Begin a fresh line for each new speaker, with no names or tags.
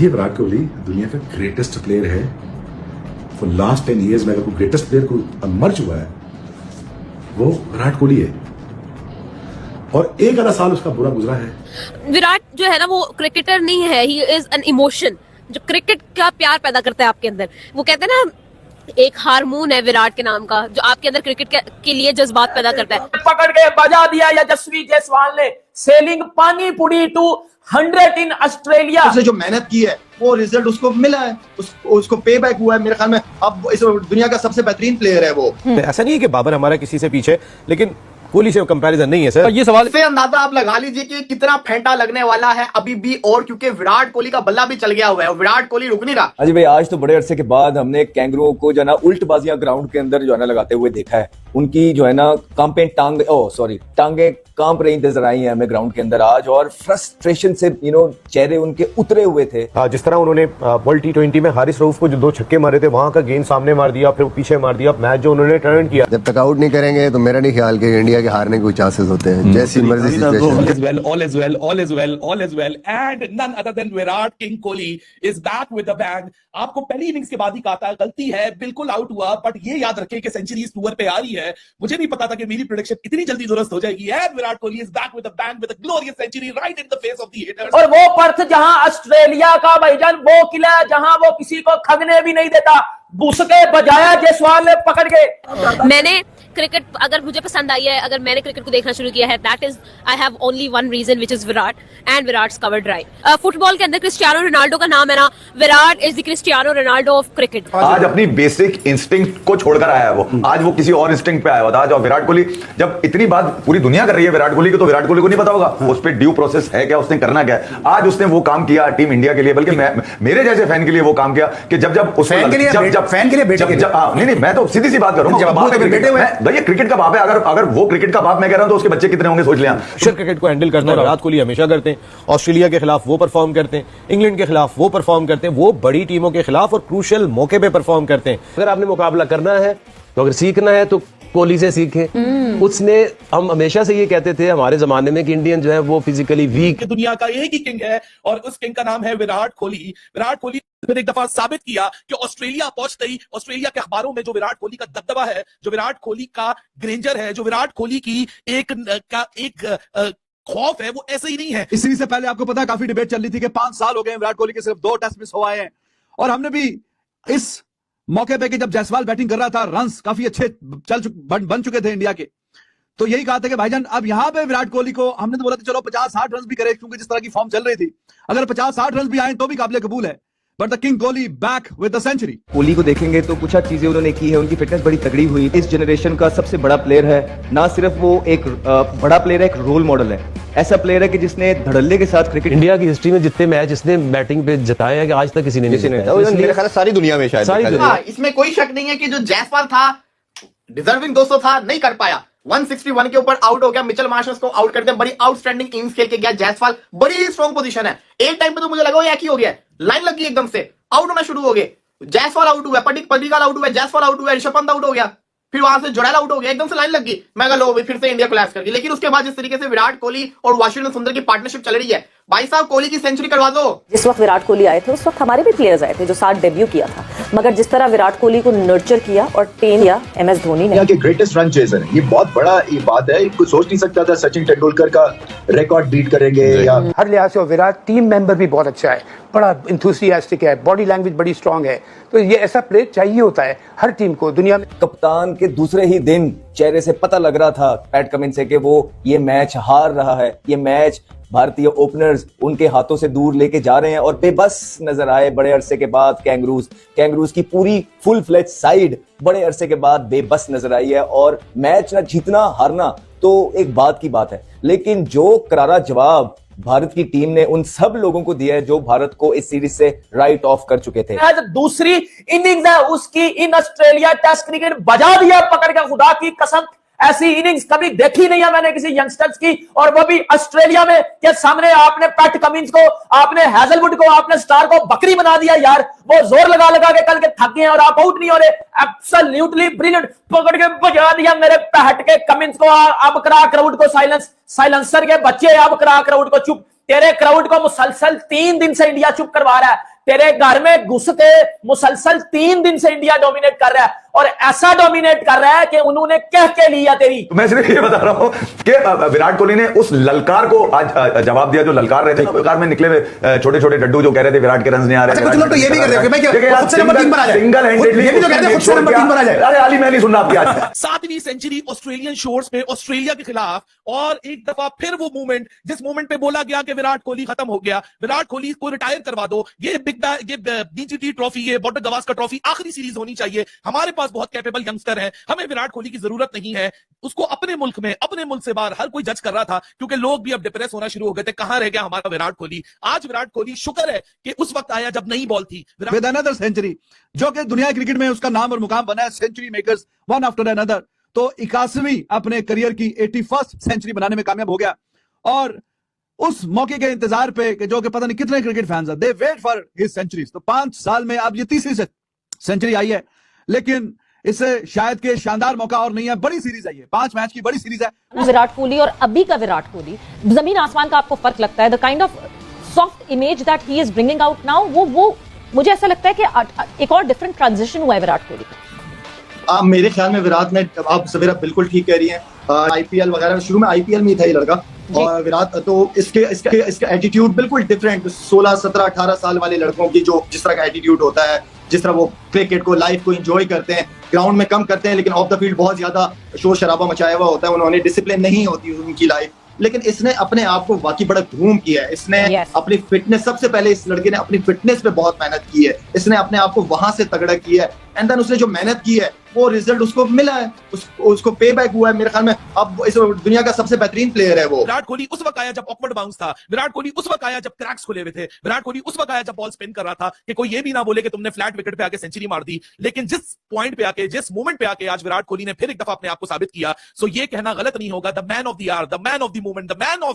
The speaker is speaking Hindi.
ये विराट कोहली दुनिया का ग्रेटेस्ट प्लेयर है। फॉर लास्ट 10 years में अगर कोई ग्रेटेस्ट प्लेयर को मर चुका है वो विराट कोहली है, और एक आधा साल उसका बुरा गुजरा है।
विराट जो है ना वो क्रिकेटर नहीं है, ही इज एन इमोशन जो क्रिकेट का प्यार पैदा करता है आपके अंदर। वो कहते हैं ना एक हार्मोन है विराट के नाम का जो आपके अंदर क्रिकेट के लिए जज्बात पैदा करता है।
पकड़ के बजा दिया यशस्वी जायसवाल ने, सेलिंग पानी पुड़ी टू 100 इन ऑस्ट्रेलिया।
उसने जो मेहनत की है वो रिजल्ट उसको मिला है, उसको पे बैक हुआ है। मेरे ख्याल में अब इस दुनिया का सबसे बेहतरीन प्लेयर है वो।
ऐसा नहीं है कि बाबर हमारा किसी से पीछे, लेकिन कोहली से कंपैरिजन नहीं है सर। ये सवाल
से अंदाजा आप लगा लीजिए कि कितना फेंटा लगने वाला है अभी भी, और क्योंकि विराट कोहली का बल्ला भी चल गया हुआ है और विराट कोहली रुक नहीं रहा।
अजय भाई, आज तो बड़े अरसे के बाद हमने कैंगरू को जो है ना उल्टबाजियां ग्राउंड के अंदर जो है ना लगाते हुए देखा है। उनकी जो है ना टांगे कांप रही नजर आई है हमें ग्राउंड के अंदर आज, और फ्रस्ट्रेशन से चेहरे उनके उतरे हुए थे।
जिस तरह उन्होंने वर्ल्ड T20 में हारिस रऊफ को जो 2 छक्के मारे थे, वहां का गेंद सामने मार दिया, फिर पीछे मार दिया, मैच जो उन्होंने टर्न किया।
जब तक आउट नहीं करेंगे तो मेरा नहीं ख्याल कि इंडिया के हारने के कोई चांसेस होते हैं। जैसी मर्जी situation.
all is well and none other than Virat king Kohli is back with a bang। आपको पहली इनिंग्स के बाद ही कहा था गलती है, बिल्कुल आउट हुआ, बट ये याद रखें कि सेंचुरी इस टूर पे आ रही है। मुझे नहीं पता था कि मेरी प्रेडिक्शन इतनी जल्दी दुरुस्त हो जाएगी। And Virat Kohli is back with a bang with a glorious century right in the face of the haters.
और वो पर्थ जहां ऑस्ट्रेलिया का भाईजान वो किला जहां वो किसी को खगने भी नहीं देता, बुसके बजाया जायसवाल ने पकड़ के।
मैंने क्रिकेट अगर मुझे पसंद आई है, अगर मैंने क्रिकेट को देखना शुरू किया है, that is I have only one reason which is Virat and Virat's cover drive. Football के अंदर क्रिस्टियानो रोनाल्डो का नाम है ना, Virat is the Cristiano Ronaldo of cricket.
आज अपनी बेसिक इंस्टिंक्ट को छोड़कर आया है वो, आज वो किसी और इंस्टिंक्ट पे आया हुआ था। आज विराट कोहली, जब इतनी बात पूरी दुनिया कर रही है विराट कोहली की, तो विराट कोहली को नहीं पता होगा उस पर ड्यू प्रोसेस है क्या, उसने करना क्या है। आज उसने वो काम किया टीम इंडिया के लिए, बल्कि मेरे जैसे फैन के लिए वो काम किया कि जब फैन के लिए नहीं, मैं तो सीधी सी बात करूं, भैया क्रिकेट का बाप है। अगर वो क्रिकेट का बाप मैं कह रहा हूं तो उसके बच्चे कितने होंगे सोच लिया।
क्रिकेट को हैंडल करना विराट कोहली हमेशा करते हैं। ऑस्ट्रेलिया के खिलाफ वो परफॉर्म करते हैं, इंग्लैंड के खिलाफ वो परफॉर्म करते हैं, वो बड़ी टीमों के खिलाफ और क्रूशियल मौके पे परफॉर्म करते हैं।
अगर आपने मुकाबला करना है तो अगर सीखना है तो कोहली से सीखे। उसने, हम हमेशा से ये कहते थे हमारे जमाने में कि इंडियन जो है वो फिजिकली वीक।
दुनिया का एक ही किंग है और उस किंग का नाम है विराट कोहली। विराट कोहली ने एक दफा साबित किया कि ऑस्ट्रेलिया पहुंचते ही ऑस्ट्रेलिया के अखबारों में जो विराट कोहली का दबदबा है, जो विराट कोहली का ग्रेंजर है, जो विराट कोहली की एक खौफ है, वो ऐसे ही नहीं है।
इसी से पहले आपको पता है काफी डिबेट चल रही थी कि 5 साल हो गए विराट कोहली के सिर्फ 2 टेस्ट मिस हो आए हैं, और हमने भी इस मौके पे कि जब जायसवाल बैटिंग कर रहा था, रन्स काफी अच्छे बन चुके थे इंडिया के, तो यही कहा था कि भाईजान अब यहां पे विराट कोहली को हमने तो बोला था चलो 50-60 रन भी करे, क्योंकि जिस तरह की फॉर्म चल रही थी, अगर 50-60 रन भी आए तो भी काबिल कबूल है। But the king Kohli back with the century.
Kohli को देखेंगे तो कुछ चीजें उन्होंने की है, उनकी फिटनेस बड़ी तगड़ी हुई। इस जनरेशन का सबसे बड़ा प्लेयर है, ना सिर्फ वो एक बड़ा प्लेयर है, एक रोल मॉडल है। ऐसा प्लेयर है कि जिसने धड़ल्ले के साथ क्रिकेट,
इंडिया की हिस्ट्री में जितने मैच इसने बैटिंग पे जिताए हैं कि आज तक किसी ने नहीं।
मेरे ख्याल सारी दुनिया में शायद
इसमें कोई शक नहीं है कि जो जायसवाल था डिजर्विंग 200 था, नहीं कर पाया। 161 के ऊपर आउट हो गया, मिचेल मार्श उसको आउट करते हैं। बड़ी आउटस्टैंडिंग इनिंग्स खेल के गया जायसवाल, बड़ी स्ट्रॉन्ग पोजीशन है। एक टाइम पे तो मुझे लगा वो एक ही हो गया, लाइन लग गई एकदम से, आउट होना शुरू हो गए। जायसवाल आउट हुआ, पडिक्कल आउट हुआ, जायसवाल आउट हुआ, ऋषभ पंत आउट हो गया, फिर वहां से जुड़ैल आउट हो गया, एकदम से लाइन लग गई। मैं कहा लो फिर से इंडिया कोलैप्स कर गई। लेकिन उसके बाद जिस तरीके से विराट कोहली और वाशिंगटन सुंदर की पार्टनरशिप चल रही है, भाई साहब कोहली की सेंचुरी करवा दो।
जिस वक्त विराट कोहली आए थे उस वक्त हमारे भी प्लेयर्स आए थे जो साथ डेब्यू किया था, मगर जिस तरह विराट कोहली को नर्चर किया और ट्रेन किया MS धोनी ने,
के ग्रेटेस्ट रन चेजर है, ये बहुत बड़ा ये बात है। कोई सोच नहीं सकता था सचिन तेंदुलकर का रिकॉर्ड बीट करेंगे। या
हर लिहाज से विराट टीम मेंबर भी बहुत अच्छा है, बड़ा इंथुसियास्टिक है, बॉडी लैंग्वेज बड़ी स्ट्रांग है, तो ये ऐसा प्लेयर चाहिए होता है हर टीम को दुनिया में।
कप्तान के दूसरे ही दिन चेहरे से पता लग रहा था पैट कमिंस से कि वो ये मैच हार रहा है, ये मैच भारतीय ओपनर्स उनके हाथों से दूर लेके जा रहे हैं, और बेबस नजर आए बड़े अरसे के बाद कैंगरूज की पूरी फुल फ्लेज साइड बड़े अरसे के बाद बेबस नजर आई है। और मैच ना जीतना हारना तो एक बात की बात है, लेकिन जो करारा जवाब भारत की टीम ने उन सब लोगों को दिया है जो भारत को इस सीरीज से राइट ऑफ कर चुके थे।
आज दूसरी इनिंग्स है उसकी इन ऑस्ट्रेलिया टेस्ट क्रिकेट, बजा दिया पकड़ के, खुदा की कसम ऐसी इनिंग्स कभी देखी नहीं है मैंने किसी यंगस्टर्स की, और वो भी ऑस्ट्रेलिया में के सामने। आपने पैट कमिंस को, आपने हैजलवुड को, आपने स्टार को बकरी बना दिया यार। वो जोर लगा लगा के कल के थक गए और आप आउट नहीं हो रहे। एब्सोल्युटली ब्रिलियंट, पकड़ के बजा दिया मेरे पैट के कमिंस को। अब करा क्राउड को साइलेंसर के बच्चे, अब करा क्राउड को चुप। तेरे क्राउड को मुसलसल 3 दिन से इंडिया चुप करवा रहा है। तेरे घर में घुस के मुसलसल 3 दिन से इंडिया डोमिनेट कर रहा है और ऐसा डोमिनेट कर रहा है कि उन्होंने कह के लिया तेरी।
तो मैं सिर्फ ये बता रहा हूं कि विराट कोहली ने उस ललकार को आज जवाब दिया जो ललकार रहे थे। ललकार में निकले हुए छोटे छोटे डड्डू जो कह रहे थे विराट के रन नहीं आ रहे।
कुछ लोग तो ये भी कर रहे हैं
सिंगल हैंडेडली अरे आली मैं नहीं सुन रहा आपकी आज
7वीं सेंचुरी ऑस्ट्रेलियन शोर्स पे ऑस्ट्रेलिया के खिलाफ, और एक दफा फिर वो मूवमेंट जिस मूवमेंट पे बोला गया कि विराट कोहली खत्म हो गया, विराट कोहली को रिटायर करवा दो, ये बीजीटी ट्रॉफी, ये बॉर्डर गवास्कर ट्रॉफी आखिरी सीरीज होनी चाहिए, हमारे पास बहुत कैपेबल यंगस्टर है, हमें विराट कोहली की जरूरत नहीं है। उसको अपने मुल्क में, अपने मुल्क से बाहर हर कोई जज कर रहा था, क्योंकि लोग भी अब डिप्रेस होना शुरू हो गए थे, कहां रह गया हमारा विराट कोहली। आज विराट कोहली शुक्र है कि उस वक्त आया जब नई बॉल थी।
विद अनदर सेंचुरी, जो कि दुनिया क्रिकेट में उसका नाम और मुकाम बना है, century makers one after another. तो 81वीं अपने करियर की 81st सेंचुरी बनाने में कामयाब हो गया, और उस मौके के इंतजार पे कि जो कि पता नहीं कितने क्रिकेट फैंस हैं, दे वेट फॉर हिज सेंचुरीज। तो 5 साल में अब ये 3री सेंचुरी आई है, लेकिन इससे शायद के शानदार मौका और नहीं है। बड़ी सीरीज है, ये 5 मैच की बड़ी सीरीज है।
विराट कोहली और अभी का विराट कोहली, जमीन आसमान का आपको फर्क लगता है? The kind of soft image that he is bringing out now, वो मुझे ऐसा लगता है कि एक और डिफरेंट ट्रांजिशन हुआ है विराट कोहली का।
मेरे ख्याल में विराट ने, आप सवेरा बिल्कुल ठीक कह रही हैं, आईपीएल वगैरह शुरू में आईपीएल में ही था ये लड़का, और विराट तो इसका एटीट्यूड बिल्कुल डिफरेंट 16, 17, 18 साल वाले लड़कों की जो जिस तरह का एटीट्यूड होता है, जिस तरह वो क्रिकेट को, लाइफ को एंजॉय करते हैं, ग्राउंड में कम करते हैं लेकिन ऑफ द फील्ड बहुत ज्यादा शोर शराबा मचाया हुआ होता है, उन्होंने डिसिप्लिन नहीं होती उनकी लाइफ। लेकिन इसने अपने आप को वाकई बड़ा धूम किया है, इसने अपनी फिटनेस, सबसे पहले इस लड़के ने अपनी फिटनेस पे बहुत मेहनत की है, इसने अपने आप को वहां से तगड़ा किया है, एंड देन उसने जो मेहनत की है वो रिजल्ट उसको मिला है, उसको पे बैक हुआ है। मेरे ख्याल में अब इस दुनिया का सबसे बेहतरीन प्लेयर है वो।
विराट कोहली उस वक्त आया जब ऑकवर्ड बाउंस था, विराट कोहली उस वक्त आया जब क्रैक्स खुले हुए थे, विराट कोहली उस वक्त आया जब बॉल स्पिन कर रहा था कि कोई ये भी ना बोले कि तुमने फ्लैट विकेट पे आके सेंचुरी मार दी। लेकिन जिस पॉइंट पे आके, जिस मोमेंट पे आके आज विराट कोहली ने फिर एक दफा अपने आप को साबित किया, सो ये कहना गलत नहीं होगा, the man of the hour, the man of the moment, the man of